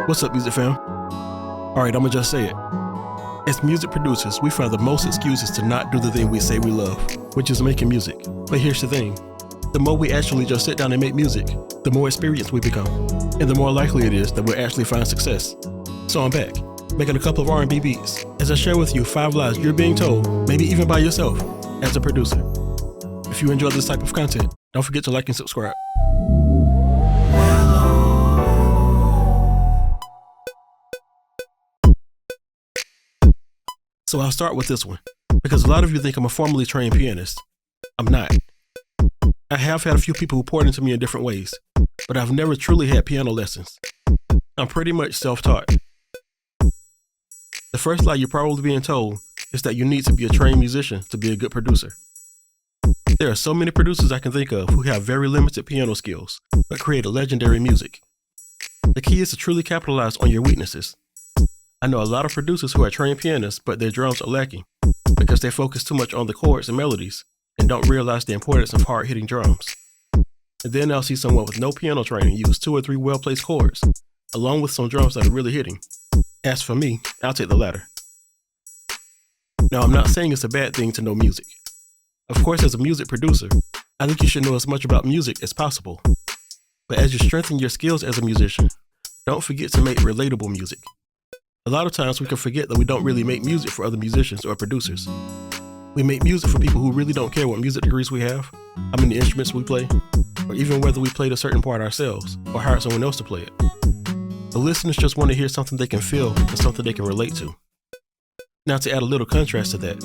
What's up, music fam? Alright, I'ma just say it. As music producers, we find the most excuses to not do the thing we say we love, which is making music. But here's the thing. The more we actually just sit down and make music, the more experienced we become, and the more likely it is that we'll actually find success. So I'm back, making a couple of R&B beats, as I share with you 5 lies you're being told, maybe even by yourself, as a producer. If you enjoy this type of content, don't forget to like and subscribe. So I'll start with this one, because a lot of you think I'm a formally trained pianist. I'm not. I have had a few people who poured into me in different ways, but I've never truly had piano lessons. I'm pretty much self-taught. The first lie you're probably being told is that you need to be a trained musician to be a good producer. There are so many producers I can think of who have very limited piano skills, but create legendary music. The key is to truly capitalize on your weaknesses. I know a lot of producers who are trained pianists, but their drums are lacking because they focus too much on the chords and melodies and don't realize the importance of hard-hitting drums. And then I'll see someone with no piano training use 2 or 3 well-placed chords, along with some drums that are really hitting. As for me, I'll take the latter. Now, I'm not saying it's a bad thing to know music. Of course, as a music producer, I think you should know as much about music as possible. But as you strengthen your skills as a musician, don't forget to make relatable music. A lot of times we can forget that we don't really make music for other musicians or producers. We make music for people who really don't care what music degrees we have, how many instruments we play, or even whether we played a certain part ourselves or hired someone else to play it. The listeners just want to hear something they can feel and something they can relate to. Now, to add a little contrast to that,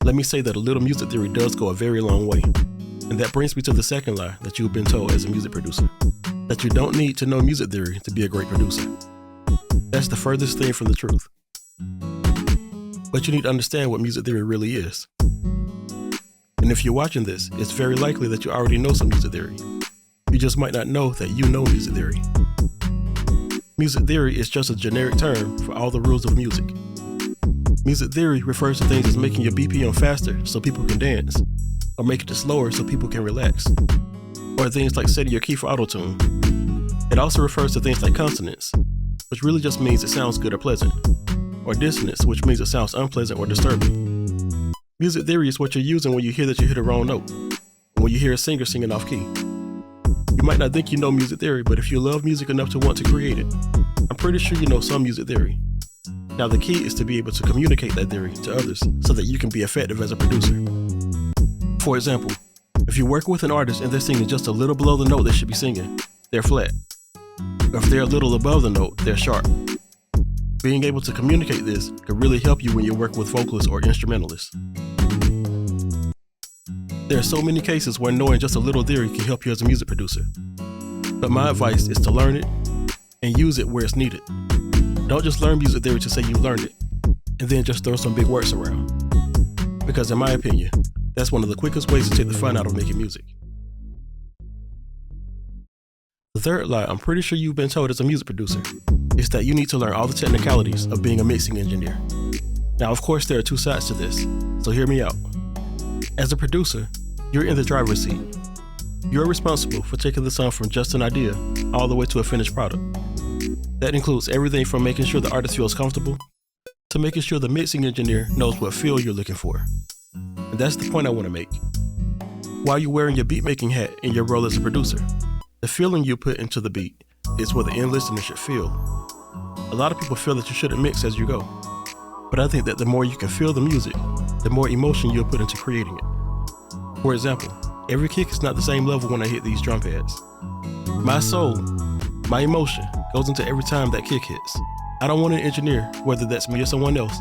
let me say that a little music theory does go a very long way. And that brings me to the second lie that you've been told as a music producer, that you don't need to know music theory to be a great producer. That's the furthest thing from the truth. But you need to understand what music theory really is. And if you're watching this, it's very likely that you already know some music theory. You just might not know that you know music theory. Music theory is just a generic term for all the rules of music. Music theory refers to things as making your BPM faster so people can dance, or making it slower so people can relax, or things like setting your key for auto-tune. It also refers to things like consonance, which really just means it sounds good or pleasant, or dissonance, which means it sounds unpleasant or disturbing. Music theory is what you're using when you hear that you hit a wrong note, or when you hear a singer singing off key. You might not think you know music theory, but if you love music enough to want to create it, I'm pretty sure you know some music theory. Now, the key is to be able to communicate that theory to others so that you can be effective as a producer. For example, if you're working with an artist and they're singing just a little below the note they should be singing, they're flat. Or if they're a little above the note, they're sharp. Being able to communicate this can really help you when you're working with vocalists or instrumentalists. There are so many cases where knowing just a little theory can help you as a music producer. But my advice is to learn it and use it where it's needed. Don't just learn music theory to say you learned it, and then just throw some big words around. Because in my opinion, that's one of the quickest ways to take the fun out of making music. The third lie I'm pretty sure you've been told as a music producer is that you need to learn all the technicalities of being a mixing engineer. Now, of course, there are 2 sides to this, so hear me out. As a producer, you're in the driver's seat. You're responsible for taking the song from just an idea all the way to a finished product. That includes everything from making sure the artist feels comfortable to making sure the mixing engineer knows what feel you're looking for. And that's the point I want to make. While you're wearing your beat-making hat in your role as a producer, the feeling you put into the beat is what the end listener should feel. A lot of people feel that you shouldn't mix as you go, but I think that the more you can feel the music, the more emotion you'll put into creating it. For example, every kick is not the same level when I hit these drum pads. My soul, my emotion, goes into every time that kick hits. I don't want an engineer, whether that's me or someone else,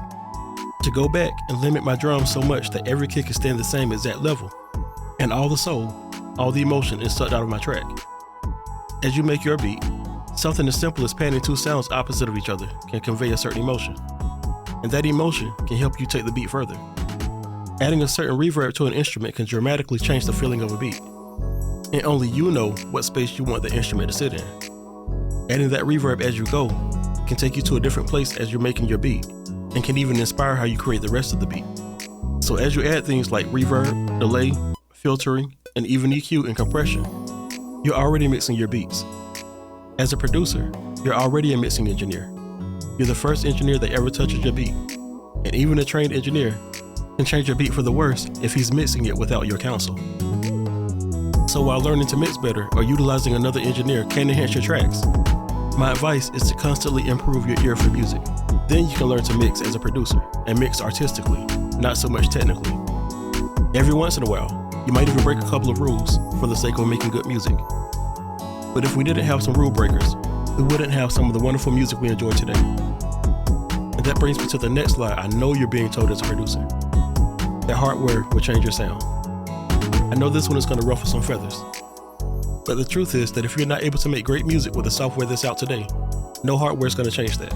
to go back and limit my drums so much that every kick is staying the same exact level, and all the soul, all the emotion is sucked out of my track. As you make your beat, something as simple as panning 2 sounds opposite of each other can convey a certain emotion, and that emotion can help you take the beat further. Adding a certain reverb to an instrument can dramatically change the feeling of a beat, and only you know what space you want the instrument to sit in. Adding that reverb as you go can take you to a different place as you're making your beat, and can even inspire how you create the rest of the beat. So as you add things like reverb, delay, filtering, and even EQ and compression, you're already mixing your beats. As a producer, You're already a mixing engineer. You're the first engineer that ever touches your beat. And even a trained engineer can change your beat for the worse if he's mixing it without your counsel. So while learning to mix better or utilizing another engineer can enhance your tracks, my advice is to constantly improve your ear for music. Then you can learn to mix as a producer and mix artistically, not so much technically. Every once in a while, you might even break a couple of rules for the sake of making good music. But if we didn't have some rule breakers, we wouldn't have some of the wonderful music we enjoy today. And that brings me to the next lie I know you're being told as a producer. That hardware will change your sound. I know this one is going to ruffle some feathers. But the truth is that if you're not able to make great music with the software that's out today, no hardware is going to change that.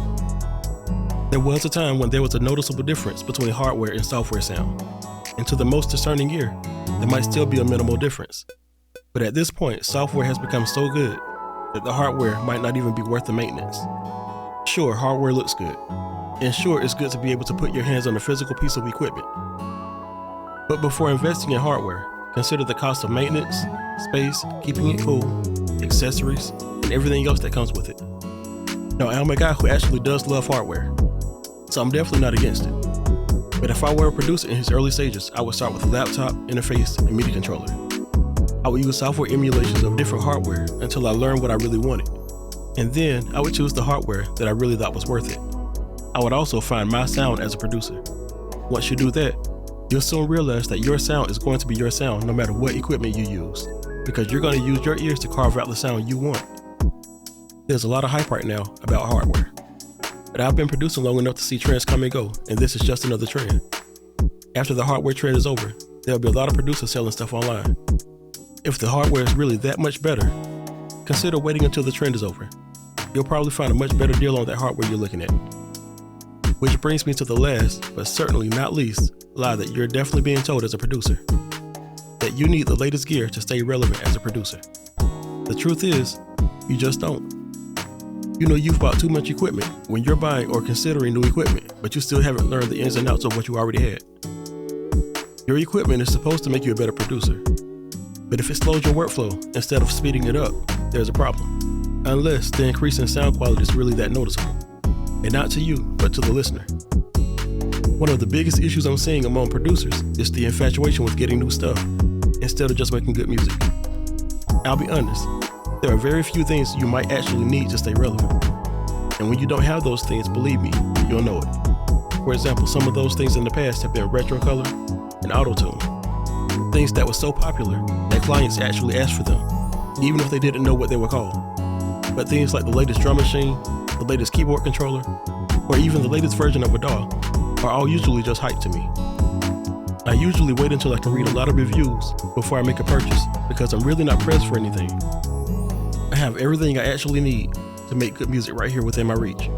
There was a time when there was a noticeable difference between hardware and software sound. And to the most discerning ear, there might still be a minimal difference. But at this point, software has become so good that the hardware might not even be worth the maintenance. Sure, hardware looks good. And sure, it's good to be able to put your hands on a physical piece of equipment. But before investing in hardware, consider the cost of maintenance, space, keeping it cool, accessories, and everything else that comes with it. Now, I'm a guy who actually does love hardware, so I'm definitely not against it. But if I were a producer in his early stages, I would start with a laptop, interface, and MIDI controller. I would use software emulations of different hardware until I learned what I really wanted. And then I would choose the hardware that I really thought was worth it. I would also find my sound as a producer. Once you do that, you'll soon realize that your sound is going to be your sound no matter what equipment you use, because you're going to use your ears to carve out the sound you want. There's a lot of hype right now about hardware. But I've been producing long enough to see trends come and go, and this is just another trend. After the hardware trend is over, there'll be a lot of producers selling stuff online. If the hardware is really that much better, consider waiting until the trend is over. You'll probably find a much better deal on that hardware you're looking at. Which brings me to the last, but certainly not least, lie that you're definitely being told as a producer. That you need the latest gear to stay relevant as a producer. The truth is, you just don't. You know you've bought too much equipment when you're buying or considering new equipment, but you still haven't learned the ins and outs of what you already had. Your equipment is supposed to make you a better producer. But if it slows your workflow instead of speeding it up, there's a problem. Unless the increase in sound quality is really that noticeable. And not to you, but to the listener. One of the biggest issues I'm seeing among producers is the infatuation with getting new stuff, instead of just making good music. I'll be honest, there are very few things you might actually need to stay relevant. And when you don't have those things, believe me, you'll know it. For example, some of those things in the past have been retro color and auto-tune. Things that were so popular that clients actually asked for them, even if they didn't know what they were called. But things like the latest drum machine, the latest keyboard controller, or even the latest version of a DAW are all usually just hype to me. I usually wait until I can read a lot of reviews before I make a purchase because I'm really not pressed for anything. I have everything I actually need to make good music right here within my reach.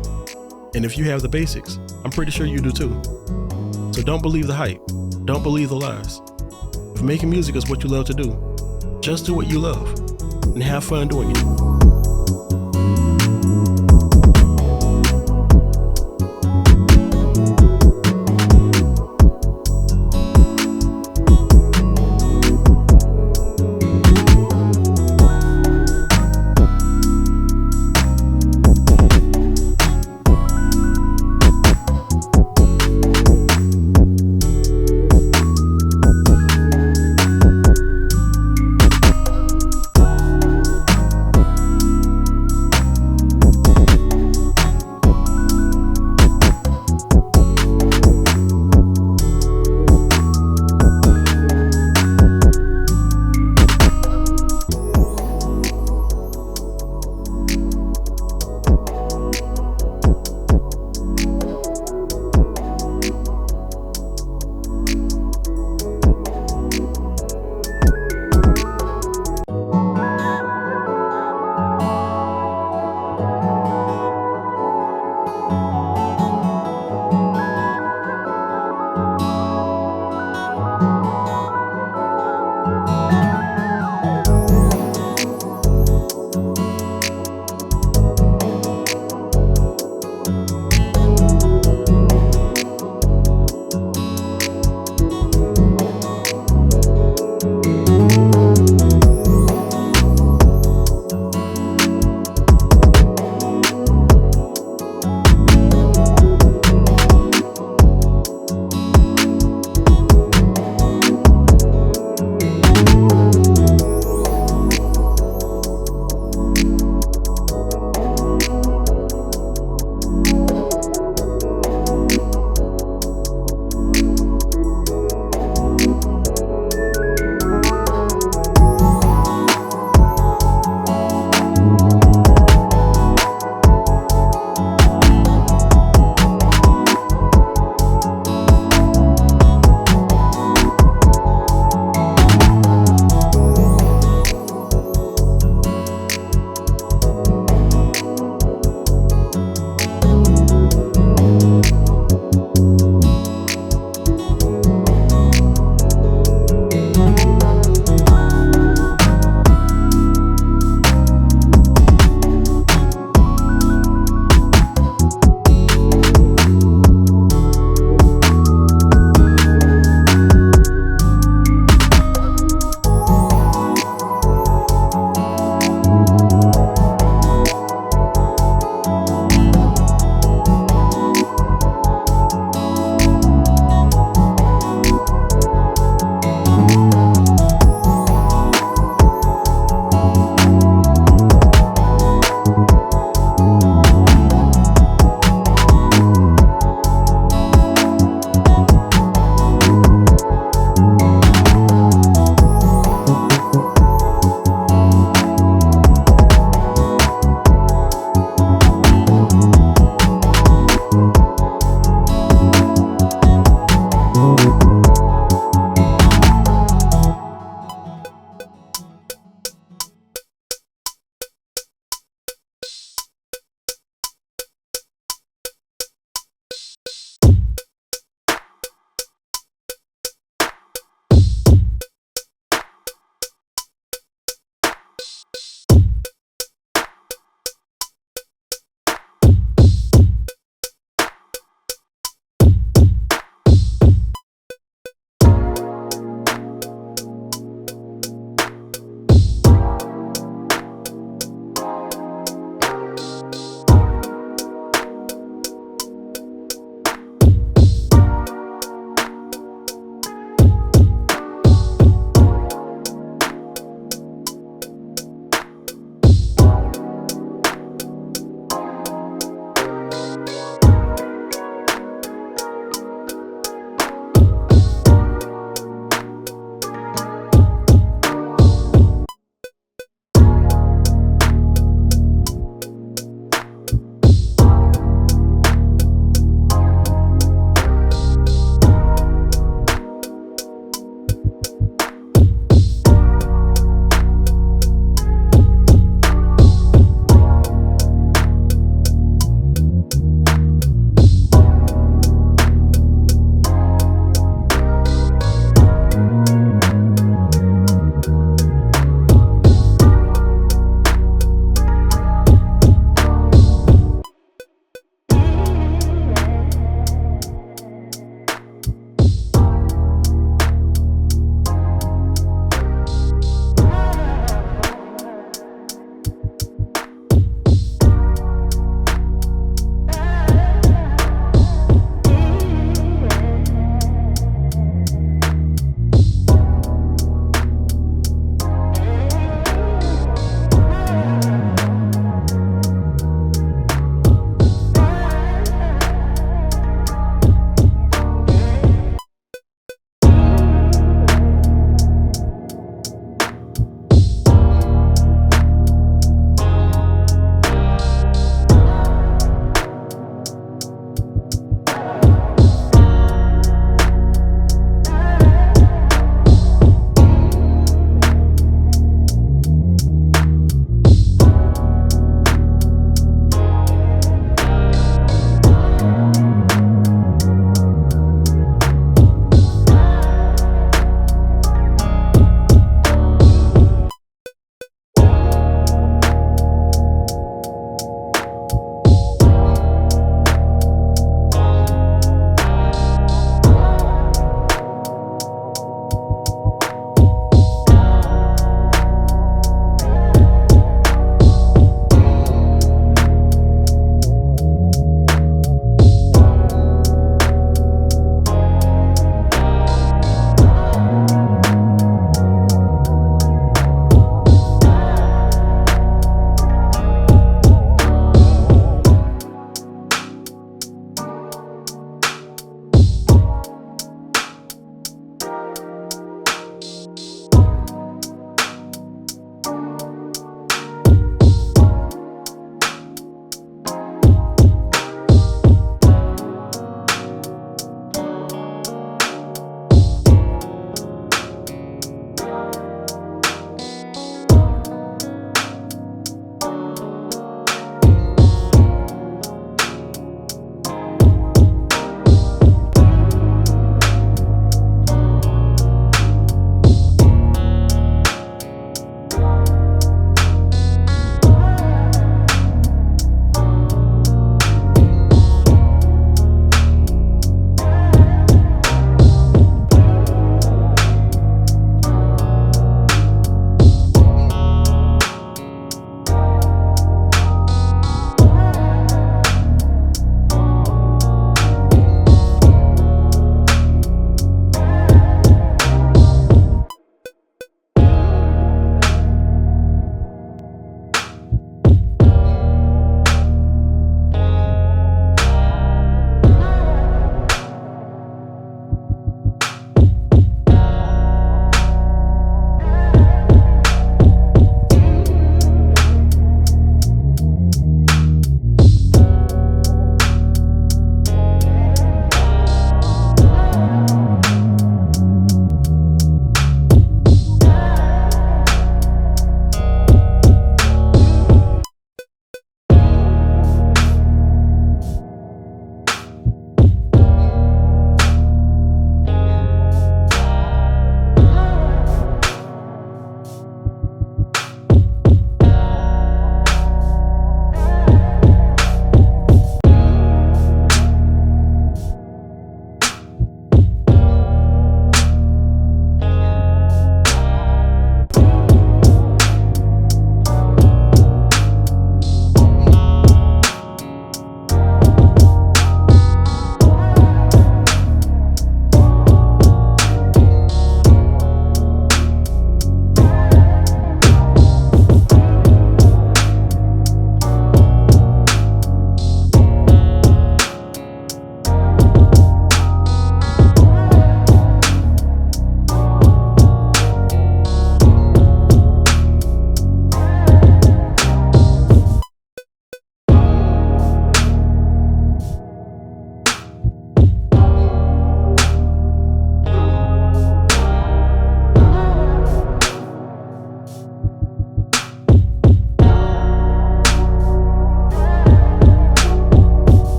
And if you have the basics, I'm pretty sure you do too. So don't believe the hype, don't believe the lies. If making music is what you love to do, just do what you love and have fun doing it.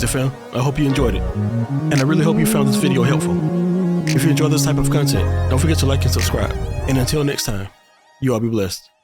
it, fam. I hope you enjoyed it. And I really hope you found this video helpful. If you enjoy this type of content, don't forget to like and subscribe. And until next time, you all be blessed.